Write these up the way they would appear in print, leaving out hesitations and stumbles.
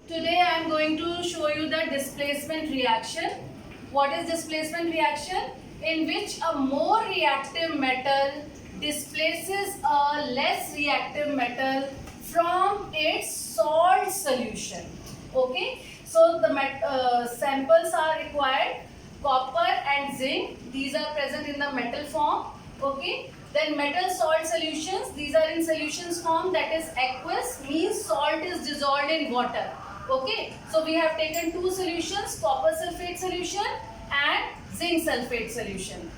Today I am going to show you the displacement reaction. What is displacement reaction? In which a more reactive metal displaces a less reactive metal from its salt solution. Okay, so the samples are required: copper and zinc. These are present in the metal form. Okay, then metal salt solutions, these are in solutions form, that is aqueous, means salt is dissolved in water. Okay, so we have taken two solutions: copper sulfate solution and zinc sulfate solution.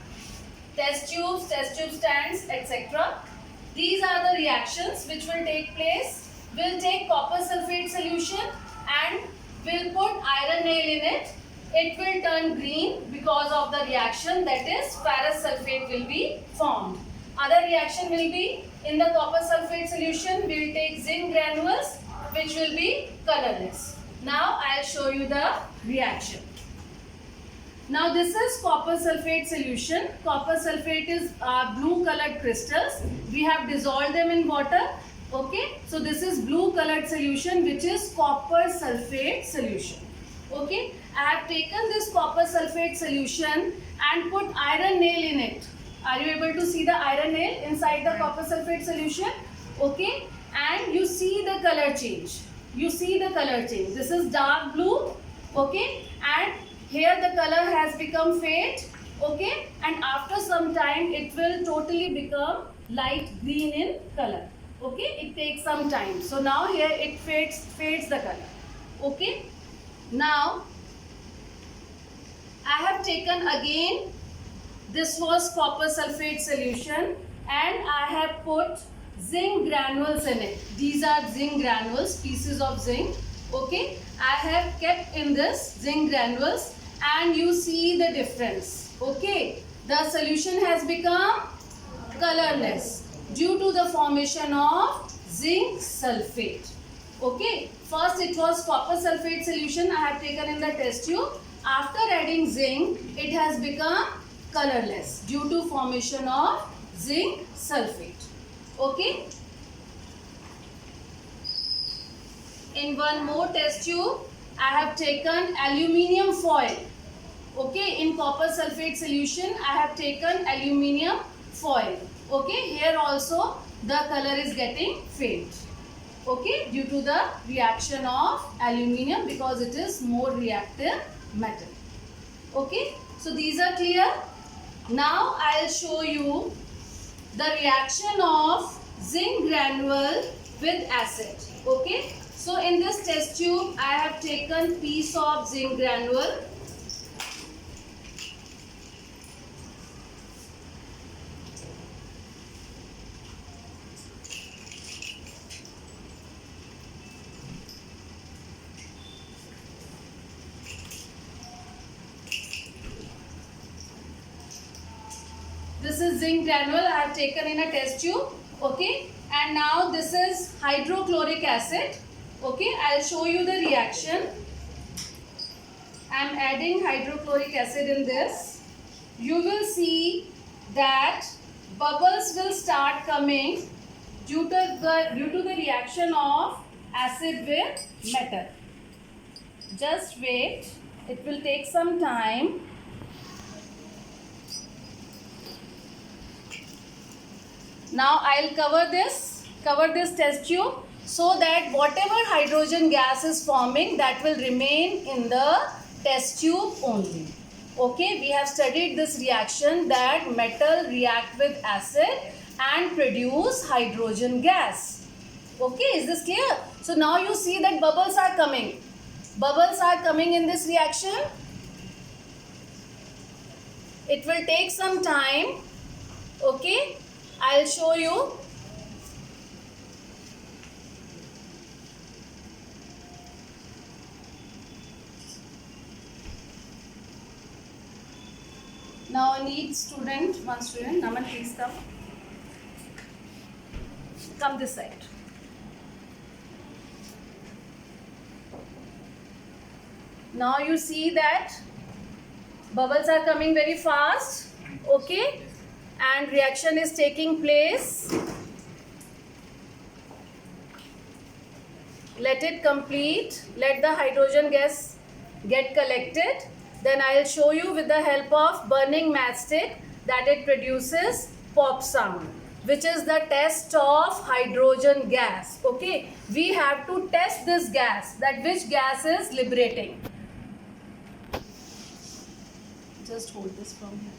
Test tube stands, etc. These are the reactions which will take place. We'll take copper sulfate solution and we'll put iron nail in it. It will turn green because of the reaction, that is ferrous sulfate will be formed. Other reaction will be in the copper sulfate solution. We'll take zinc granules which will be colorless. Now I'll show you the reaction. Now this is copper sulfate solution. Copper sulfate is blue colored crystals. We have dissolved them in water. Okay, so this is blue colored solution which is copper sulfate solution. Okay, I have taken this copper sulfate solution and put iron nail in it. Are you able to see the iron nail inside the copper sulfate solution? Okay, and you see the color change. You see the color change. This is dark blue. Okay, and here the color has become faint. Okay, and after some time it will totally become light green in color. Okay, it takes some time. So now here it fades the color. Okay, now I have taken again, this was copper sulfate solution and I have put zinc granules in it. These are zinc granules, pieces of zinc. Okay, I have kept in this zinc granules and you see the difference. Okay, the solution has become colorless due to the formation of zinc sulfate. Okay, first it was copper sulfate solution I have taken in the test tube. After adding zinc, it has become colorless due to formation of zinc sulfate. Okay, in one more test tube I have taken aluminium foil. Okay, in copper sulfate solution I have taken aluminium foil. Okay, here also the color is getting faint. Okay, due to the reaction of aluminium, because it is more reactive metal. Okay, so these are clear. Now I'll show you the reaction of zinc granule with acid. Okay, so in this test tube I have taken piece of zinc granule. This is zinc granule I have taken in a test tube. Okay, and now this is hydrochloric acid. Okay, I'll show you the reaction. I am adding hydrochloric acid in this. You will see that bubbles will start coming due to the reaction of acid with metal. Just wait, it will take some time. Now I'll cover this test tube so that whatever hydrogen gas is forming, that will remain in the test tube only. Okay, we have studied this reaction that metal react with acid and produce hydrogen gas. Okay, is this clear? So now you see that bubbles are coming. Bubbles are coming in this reaction. It will take some time. Okay, I'll show you. Now I need one student. Naman, please come. Come this side. Now you see that bubbles are coming very fast. Okay, and reaction is taking place. let it complete, let the hydrogen gas get collected. Then I'll show you with the help of burning matchstick that it produces pop sound, which is the test of hydrogen gas. Okay, we have to test this gas, that which gas is liberating. Just hold this from here.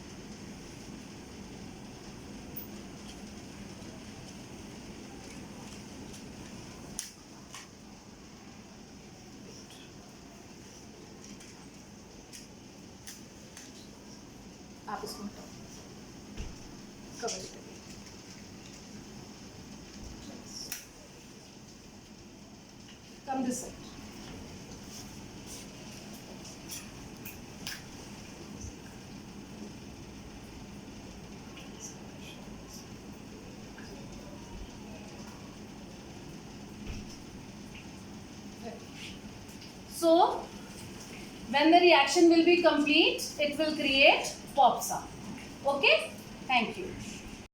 आप इसको हटाओ, cover it. Come this side. So, when the reaction will be complete, it will create pop sound. Okay? Thank you.